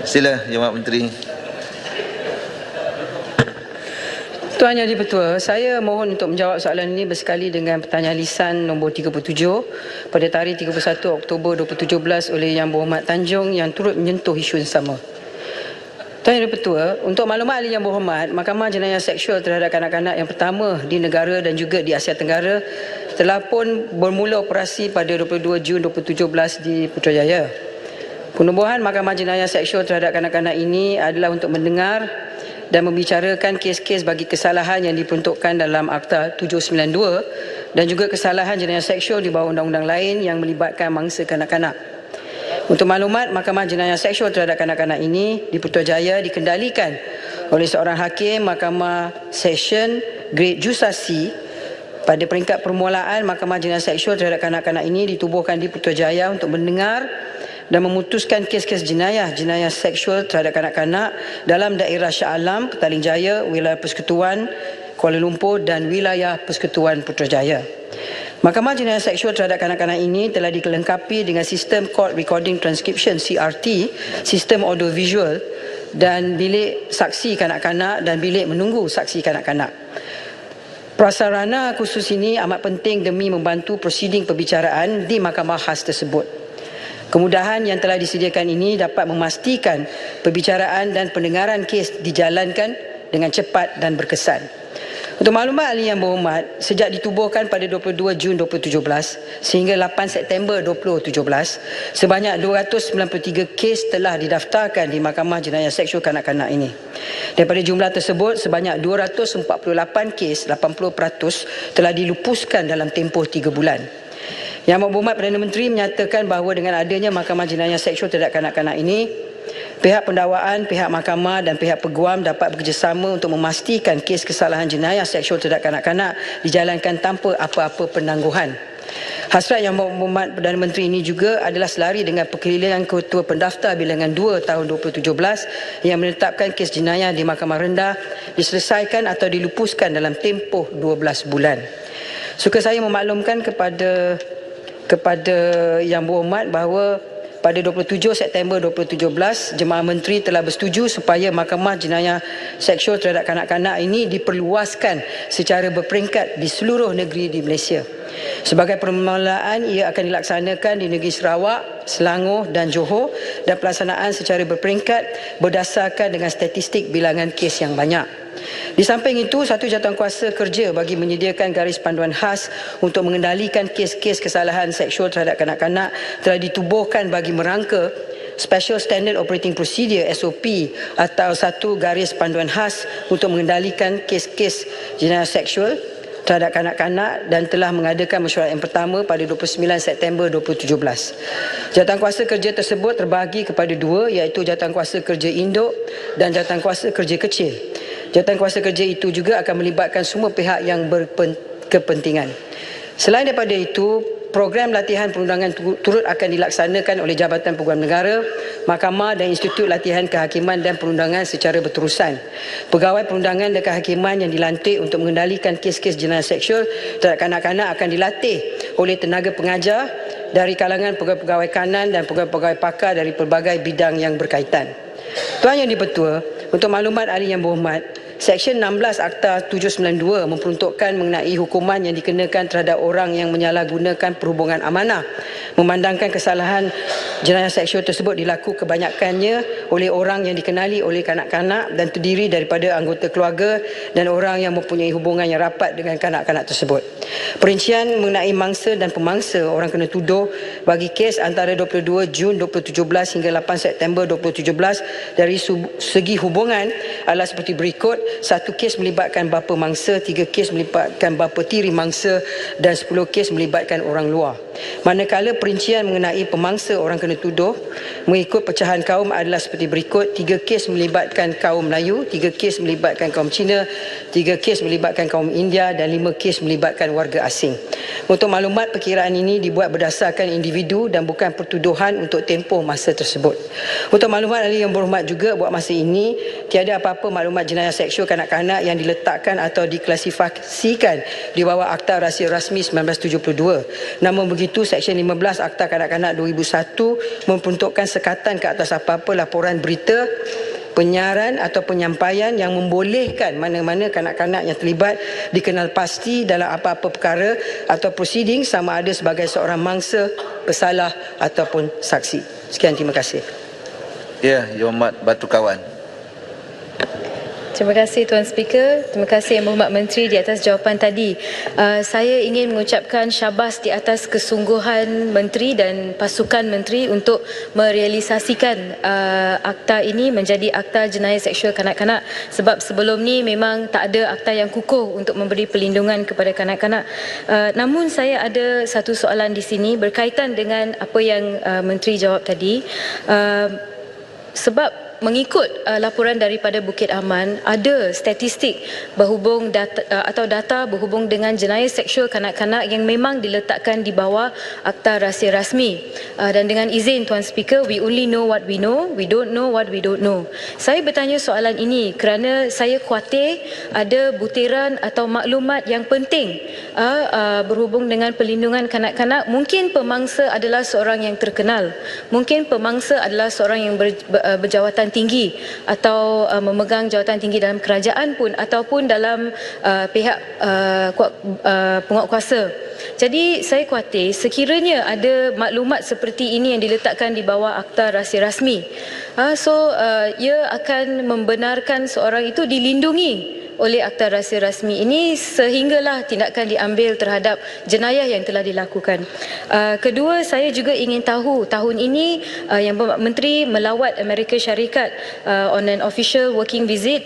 Sila Yang Berhormat Menteri. Tuan Yang di-Pertua, saya mohon untuk menjawab soalan ini bersekali dengan pertanyaan lisan nombor 37 pada tarikh 31 Oktober 2017 oleh Yang Berhormat Tanjung yang turut menyentuh isu yang sama. Tuan Yang di-Pertua, untuk maklumat ahli Yang Berhormat, Mahkamah Jenayah Seksual terhadap kanak-kanak yang pertama di negara dan juga di Asia Tenggara telah pun bermula operasi pada 22 Jun 2017 di Putrajaya. Penubuhan Mahkamah Jenayah Seksual terhadap kanak-kanak ini adalah untuk mendengar dan membicarakan kes-kes bagi kesalahan yang diperuntukkan dalam Akta 792 dan juga kesalahan jenayah seksual di bawah undang-undang lain yang melibatkan mangsa kanak-kanak. Untuk maklumat, Mahkamah Jenayah Seksual terhadap kanak-kanak ini di Putrajaya dikendalikan oleh seorang hakim Mahkamah Session Grade Jusasi. Pada peringkat permulaan, Mahkamah Jenayah Seksual terhadap kanak-kanak ini ditubuhkan di Putrajaya untuk mendengar dan memutuskan kes-kes jenayah seksual terhadap kanak-kanak dalam daerah Shah Alam, Petaling Jaya, Wilayah Persekutuan Kuala Lumpur dan Wilayah Persekutuan Putrajaya. Mahkamah Jenayah Seksual terhadap kanak-kanak ini telah dilengkapi dengan sistem Court Recording Transcription CRT, sistem audio visual dan bilik saksi kanak-kanak dan bilik menunggu saksi kanak-kanak. Prasarana khusus ini amat penting demi membantu prosiding perbicaraan di mahkamah khas tersebut. Kemudahan yang telah disediakan ini dapat memastikan perbicaraan dan pendengaran kes dijalankan dengan cepat dan berkesan. Untuk maklumat ahli yang berhormat, sejak ditubuhkan pada 22 Jun 2017 sehingga 8 September 2017, sebanyak 293 kes telah didaftarkan di Mahkamah Jenayah Seksual Kanak-kanak ini. Daripada jumlah tersebut, sebanyak 248 kes, 80% telah dilupuskan dalam tempoh 3 bulan. Yang Berhormat Perdana Menteri menyatakan bahawa dengan adanya Mahkamah Jenayah Seksual terhadap kanak-kanak ini, pihak pendakwaan, pihak mahkamah dan pihak peguam dapat bekerjasama untuk memastikan kes kesalahan jenayah seksual terhadap kanak-kanak dijalankan tanpa apa-apa penangguhan. Hasrat Yang Berhormat Perdana Menteri ini juga adalah selari dengan perkelilingan Ketua Pendaftar Bilangan 2 tahun 2017 yang menetapkan kes jenayah di Mahkamah Rendah diselesaikan atau dilupuskan dalam tempoh 12 bulan. Suka saya memaklumkan kepada Yang Berhormat bahawa pada 27 September 2017, Jemaah Menteri telah bersetuju supaya Mahkamah Jenayah Seksual terhadap kanak-kanak ini diperluaskan secara berperingkat di seluruh negeri di Malaysia. Sebagai permulaan, ia akan dilaksanakan di negeri Sarawak, Selangor dan Johor dan pelaksanaan secara berperingkat berdasarkan dengan statistik bilangan kes yang banyak. Di samping itu, satu jawatankuasa kerja bagi menyediakan garis panduan khas untuk mengendalikan kes-kes kesalahan seksual terhadap kanak-kanak telah ditubuhkan bagi merangka Special Standard Operating Procedure SOP atau satu garis panduan khas untuk mengendalikan kes-kes jenayah seksual terhadap kanak-kanak dan telah mengadakan mesyuarat yang pertama pada 29 September 2017. Jawatankuasa kerja tersebut terbahagi kepada dua, iaitu Jawatankuasa Kerja Induk dan Jawatankuasa Kerja Kecil. Jawatankuasa kerja itu juga akan melibatkan semua pihak yang berkepentingan. Selain daripada itu, program latihan perundangan turut akan dilaksanakan oleh Jabatan Peguam Negara, Mahkamah dan Institut Latihan Kehakiman dan Perundangan secara berterusan. Pegawai perundangan dan kehakiman yang dilantik untuk mengendalikan kes-kes jenayah seksual terhadap kanak-kanak akan dilatih oleh tenaga pengajar dari kalangan pegawai-pegawai kanan dan pegawai-pegawai pakar dari pelbagai bidang yang berkaitan. Tuan Yang di-Pertua, untuk maklumat ahli yang berhormat, Seksyen 16 Akta 792 memperuntukkan mengenai hukuman yang dikenakan terhadap orang yang menyalahgunakan perhubungan amanah. Memandangkan kesalahan jenayah seksual tersebut dilaku kebanyakannya oleh orang yang dikenali oleh kanak-kanak dan terdiri daripada anggota keluarga dan orang yang mempunyai hubungan yang rapat dengan kanak-kanak tersebut. Perincian mengenai mangsa dan pemangsa orang kena tuduh bagi kes antara 22 Jun 2017 hingga 8 September 2017 dari segi hubungan adalah seperti berikut. 1 kes melibatkan bapa mangsa, 3 kes melibatkan bapa tiri mangsa dan 10 kes melibatkan orang luar. Manakala perincian mengenai pemangsa orang kena tuduh mengikut pecahan kaum adalah seperti berikut. 3 kes melibatkan kaum Melayu, 3 kes melibatkan kaum Cina, 3 kes melibatkan kaum India dan 5 kes melibatkan warga asing. Untuk maklumat, perkiraan ini dibuat berdasarkan individu dan bukan pertuduhan untuk tempoh masa tersebut. Untuk maklumat ahli yang berhormat juga, buat masa ini tiada apa-apa maklumat jenayah seksual kanak-kanak yang diletakkan atau diklasifikasikan di bawah Akta Rahsia Rasmi 1972. Namun begitu, Seksyen 15 Akta Kanak-kanak 2001 memperuntukkan sekatan ke atas apa-apa laporan berita, penyiaran atau penyampaian yang membolehkan mana-mana kanak-kanak yang terlibat dikenal pasti dalam apa-apa perkara atau prosiding sama ada sebagai seorang mangsa, pesalah ataupun saksi. Sekian, terima kasih. Ya, Yang Berhormat Batu Kawan. Terima kasih Tuan Speaker. Terima kasih Yang Berhormat Menteri di atas jawapan tadi. Saya ingin mengucapkan syabas di atas kesungguhan Menteri dan pasukan Menteri untuk merealisasikan akta ini menjadi akta jenayah seksual kanak-kanak, sebab sebelum ni memang tak ada akta yang kukuh untuk memberi perlindungan kepada kanak-kanak. Namun saya ada satu soalan di sini berkaitan dengan apa yang Menteri jawab tadi. Sebab mengikut laporan daripada Bukit Aman, ada statistik berhubung data berhubung dengan jenayah seksual kanak-kanak yang memang diletakkan di bawah Akta Rahsia Rasmi. Dan dengan izin Tuan Speaker, we only know what we know, we don't know what we don't know. Saya bertanya soalan ini kerana saya khawatir ada butiran atau maklumat yang penting berhubung dengan perlindungan kanak-kanak. Mungkin pemangsa adalah seorang yang terkenal, mungkin pemangsa adalah seorang yang berjawatan tinggi atau memegang jawatan tinggi dalam kerajaan pun ataupun dalam pihak penguatkuasa. Jadi saya khawatir sekiranya ada maklumat seperti ini yang diletakkan di bawah Akta Rahsia Rasmi, ia akan membenarkan seorang itu dilindungi oleh Akta Rahsia Rasmi ini sehinggalah tindakan diambil terhadap jenayah yang telah dilakukan. Kedua, saya juga ingin tahu tahun ini Yang Berhormat Menteri melawat Amerika Syarikat on an official working visit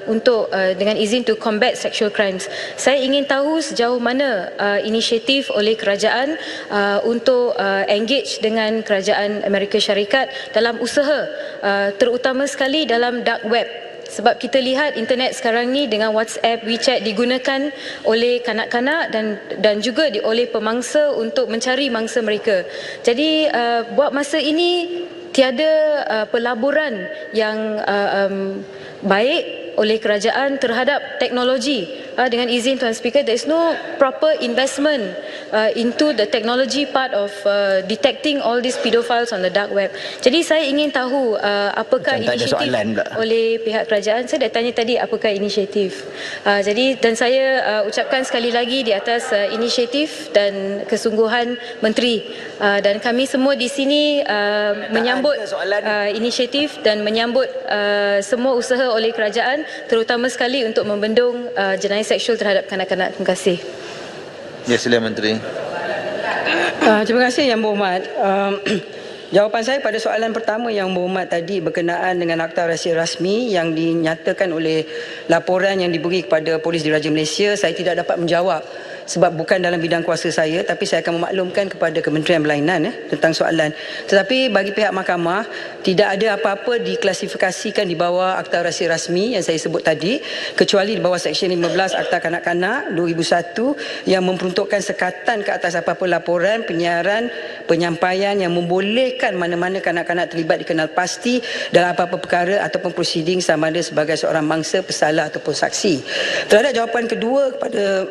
untuk dengan izin to combat sexual crimes. Saya ingin tahu sejauh mana inisiatif oleh kerajaan untuk engage dengan kerajaan Amerika Syarikat dalam usaha terutama sekali dalam dark web. Sebab kita lihat internet sekarang ni dengan WhatsApp, WeChat digunakan oleh kanak-kanak dan juga oleh pemangsa untuk mencari mangsa mereka. Jadi buat masa ini tiada pelaburan yang baik oleh kerajaan terhadap teknologi. Dengan izin Tuan Speaker, there is no proper investment into the technology part of detecting all these pedophiles on the dark web. Jadi saya ingin tahu apakah inisiatif oleh pihak kerajaan. Saya dah tanya tadi apakah inisiatif. Jadi dan saya ucapkan sekali lagi di atas inisiatif dan kesungguhan Menteri, dan kami semua di sini menyambut inisiatif dan menyambut semua usaha oleh kerajaan, terutama sekali untuk membendung jenayah seksual terhadap kanak-kanak. Terima kasih. Ya, sila Menteri. Terima kasih Yang Berhormat. Jawapan saya pada soalan pertama Yang Berhormat tadi berkenaan dengan Akta Rahsia Rasmi yang dinyatakan oleh laporan yang diberi kepada Polis Diraja Malaysia, saya tidak dapat menjawab sebab bukan dalam bidang kuasa saya, tapi saya akan memaklumkan kepada Kementerian Berlainan tentang soalan. Tetapi bagi pihak mahkamah, tidak ada apa-apa diklasifikasikan di bawah Akta Rahsia Rasmi yang saya sebut tadi, kecuali di bawah Seksyen 15 Akta Kanak-Kanak 2001 yang memperuntukkan sekatan ke atas apa-apa laporan, penyiaran, penyampaian yang membolehkan mana-mana kanak-kanak terlibat dikenal pasti dalam apa-apa perkara ataupun prosiding sama ada sebagai seorang mangsa, pesalah ataupun saksi. Terhadap jawapan kedua kepada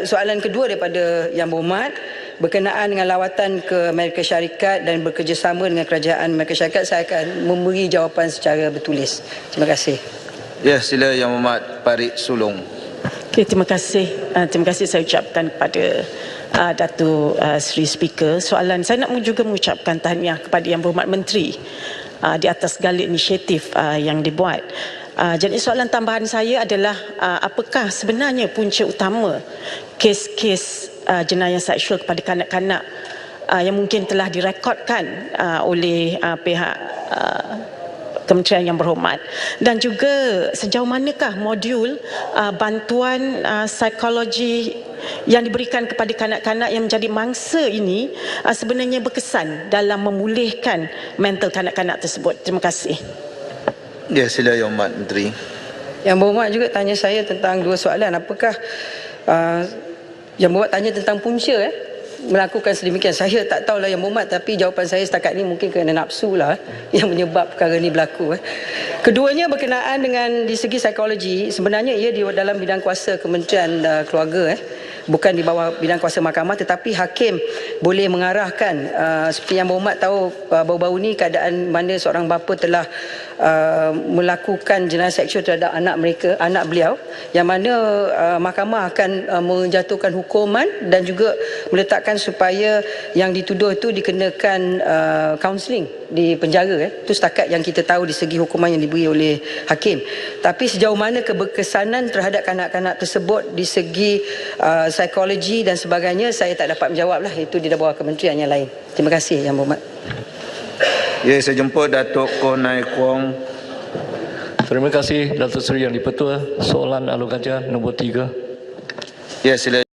soalan kedua daripada Yang Berhormat berkenaan dengan lawatan ke Amerika Syarikat dan bekerjasama dengan kerajaan Amerika Syarikat, saya akan memberi jawapan secara bertulis. Terima kasih. Ya, sila Yang Berhormat Parit Sulong. Okay, terima kasih. Terima kasih saya ucapkan kepada Datuk Seri Speaker. Soalan saya nak juga mengucapkan tahniah kepada Yang Berhormat Menteri di atas segala inisiatif yang dibuat. Jadi soalan tambahan saya adalah apakah sebenarnya punca utama kes-kes jenayah seksual kepada kanak-kanak yang mungkin telah direkodkan oleh pihak Kementerian Yang Berhormat, dan juga sejauh manakah modul bantuan psikologi yang diberikan kepada kanak-kanak yang menjadi mangsa ini sebenarnya berkesan dalam memulihkan mental kanak-kanak tersebut. Terima kasih. Ya, sila Yang Berhormat Menteri. Yang Berhormat juga tanya saya tentang dua soalan. Apakah Yang Berhormat tanya tentang punca melakukan sedemikian. Saya tak tahulah Yang Berhormat, tapi jawapan saya setakat ni mungkin kerana nafsu lah yang menyebab perkara ni berlaku. Keduanya berkenaan dengan di segi psikologi, sebenarnya ia di dalam bidang kuasa Kementerian Keluarga. bukan di bawah bidang kuasa mahkamah, tetapi hakim boleh mengarahkan. Seperti yang berhormat tahu, baru-baru ni keadaan mana seorang bapa telah melakukan jenayah seksual terhadap anak beliau, yang mana mahkamah akan menjatuhkan hukuman dan juga meletakkan supaya yang dituduh itu dikenakan kaunseling di penjara. Itu setakat yang kita tahu di segi hukuman yang diberi oleh hakim. Tapi sejauh mana keberkesanan terhadap kanak-kanak tersebut di segi psikologi dan sebagainya, saya tak dapat menjawab lah. Itu di bawah kementerian yang lain. Terima kasih Yang Berhormat. Ya, saya jumpa Datuk Koh Nai Kuong. Terima kasih Datuk Seri Yang di-Pertua. Soalan Alur Gajah nombor 3. Ya, sila